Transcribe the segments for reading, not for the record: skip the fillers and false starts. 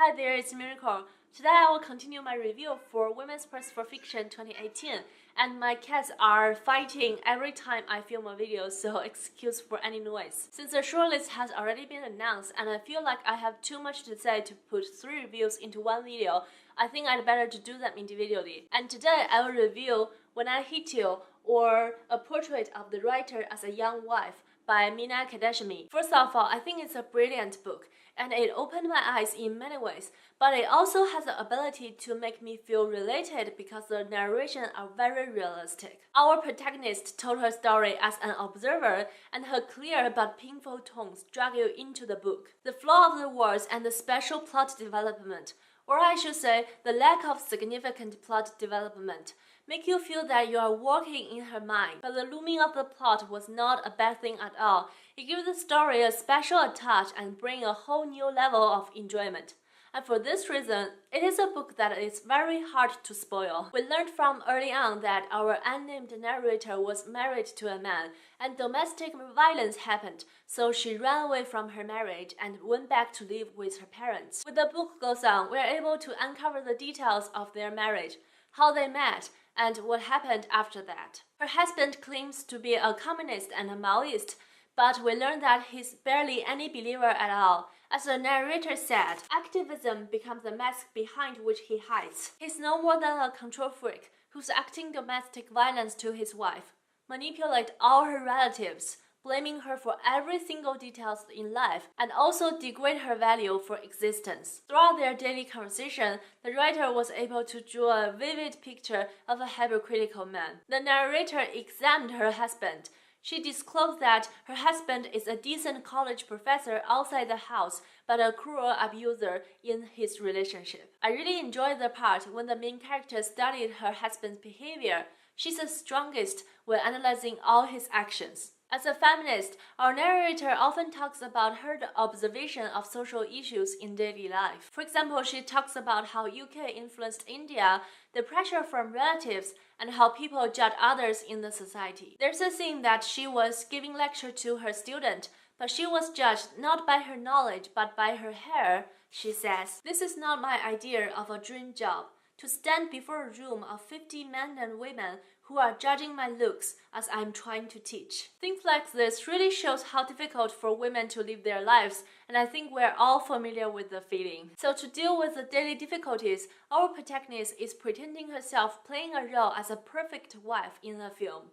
Hi there, it's Meonicorn. Today I will continue my review for Women's Press for Fiction 2018, and my cats are fighting every time I film a video, so excuse for any noise. Since the shortlist has already been announced and I feel like I have too much to say to put 3 reviews into one video, I think I'd better to do them individually. And today I will review When I Hit You, or A Portrait of the Writer as a Young Wife by Meonicorn. First of all, I think it's a brilliant book, and it opened my eyes in many ways, but it also has the ability to make me feel related because the narration are very realistic. Our protagonist told her story as an observer, and her clear but painful tones drag you into the book. The flow of the words and the special plot development, or I should say the lack of significant plot development, make you feel that you are walking in her mind. But the looming of the plot was not a bad thing at all. It gives the story a special touch and brings a whole new level of enjoyment. And for this reason, it is a book that is very hard to spoil. We learned from early on that our unnamed narrator was married to a man, and domestic violence happened, so she ran away from her marriage and went back to live with her parents. When the book goes on, we are able to uncover the details of their marriage, how they met, and what happened after that. Her husband claims to be a communist and a Maoist, but we learn that he's barely any believer at all. As the narrator said, activism becomes the mask behind which he hides. He's no more than a control freak who's acting domestic violence to his wife, manipulate all her relatives, blaming her for every single details in life, and also degrade her value for existence. Throughout their daily conversation, the writer was able to draw a vivid picture of a hypocritical man. The narrator examined her husband. She disclosed that her husband is a decent college professor outside the house, but a cruel abuser in his relationship. I really enjoyed the part when the main character studied her husband's behavior. She's the strongest when analyzing all his actions. As a feminist, our narrator often talks about her observation of social issues in daily life. For example, she talks about how UK influenced India, the pressure from relatives, and how people judge others in the society. There's a scene that she was giving lecture to her student, but she was judged not by her knowledge but by her hair. She says, "This is not my idea of a dream job, to stand before a room of 50 men and women who are judging my looks as I'm trying to teach." Things like this really shows how difficult for women to live their lives, and I think we're all familiar with the feeling. So to deal with the daily difficulties, our protagonist is pretending herself playing a role as a perfect wife in the film.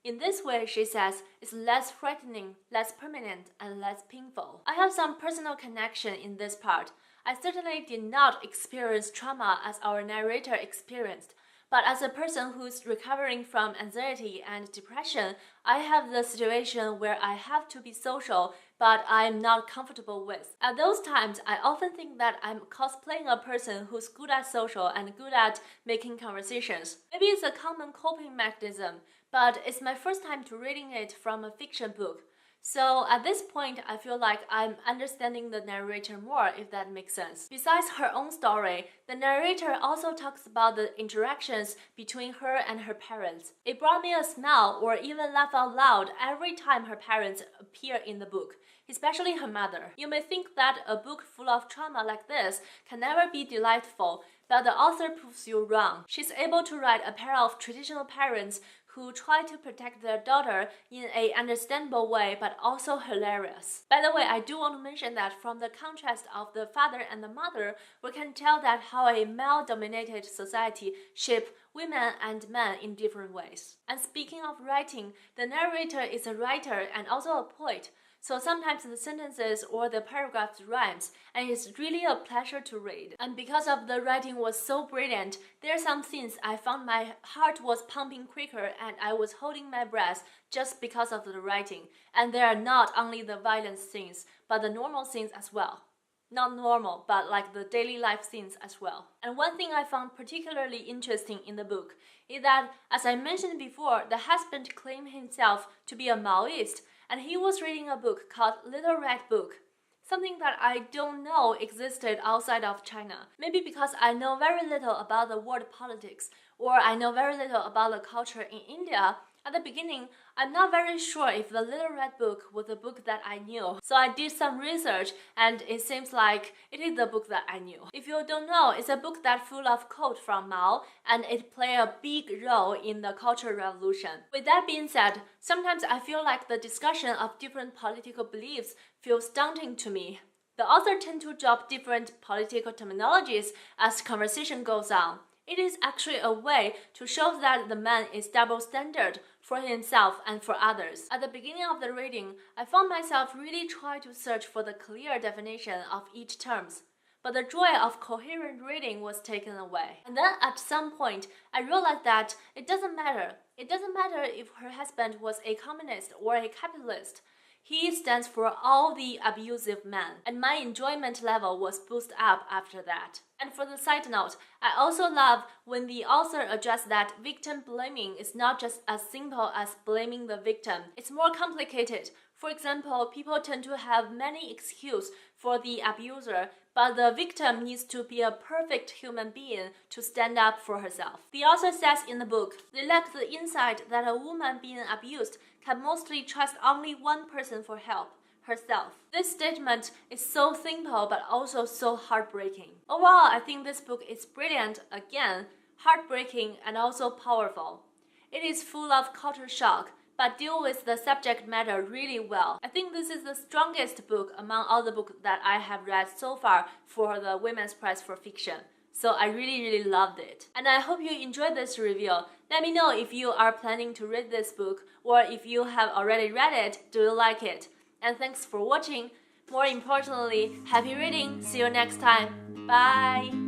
In this way, she says, it's less frightening, less permanent, and less painful. I have some personal connection in this part. I certainly did not experience trauma as our narrator experienced, but as a person who's recovering from anxiety and depression, I have the situation where I have to be social, but I'm not comfortable with. At those times, I often think that I'm cosplaying a person who's good at social and good at making conversations. Maybe it's a common coping mechanism, but it's my first time to reading it from a fiction book. So at this point, I feel like I'm understanding the narrator more, if that makes sense. Besides her own story, the narrator also talks about the interactions between her and her parents. It brought me a smile or even laugh out loud every time her parents appear in the book, especially her mother. You may think that a book full of trauma like this can never be delightful, but the author proves you wrong. She's able to write a pair of traditional parents who try to protect their daughter in an understandable way but also hilarious. By the way, I do want to mention that from the contrast of the father and the mother, we can tell that how a male-dominated society shapes women and men in different ways. And speaking of writing, the narrator is a writer and also a poet. So sometimes the sentences or the paragraphs rhymes, and it's really a pleasure to read. And because of the writing was so brilliant, there are some scenes I found my heart was pumping quicker and I was holding my breath just because of the writing. And there are not only the violent scenes, but the normal scenes as well. Not normal, but like the daily life scenes as well. And one thing I found particularly interesting in the book is that, as I mentioned before, the husband claimed himself to be a Maoist, and he was reading a book called Little Red Book, something that I don't know existed outside of China. Maybe because I know very little about the world politics, or I know very little about the culture in India, At the beginning, I'm not very sure if The Little Red Book was a book that I knew, so I did some research and it seems like it is the book that I knew. If you don't know, it's a book that's full of quotes from Mao and it played a big role in the Cultural Revolution. With that being said, sometimes I feel like the discussion of different political beliefs feels daunting to me. The author tends to drop different political terminologies as conversation goes on. It is actually a way to show that the man is double standard for himself and for others. At the beginning of the reading, I found myself really trying to search for the clear definition of each terms, but the joy of coherent reading was taken away. And then at some point, I realized that it doesn't matter. It doesn't matter if her husband was a communist or a capitalist. He stands for all the abusive men, and my enjoyment level was boosted up after that. And for the side note, I also love when the author addressed that victim blaming is not just as simple as blaming the victim. It's more complicated. For example, people tend to have many excuses for the abuser, but the victim needs to be a perfect human being to stand up for herself. The author says in the book, they lack the insight that a woman being abused can mostly trust only one person for help, herself. This statement is so simple but also so heartbreaking. Overall, I think this book is brilliant, again, heartbreaking and also powerful. It is full of culture shock, but deal with the subject matter really well. I think this is the strongest book among all the books that I have read so far for the Women's Prize for Fiction. So I really loved it. And I hope you enjoyed this review. Let me know if you are planning to read this book or if you have already read it, do you like it? And thanks for watching. More importantly, happy reading. See you next time. Bye!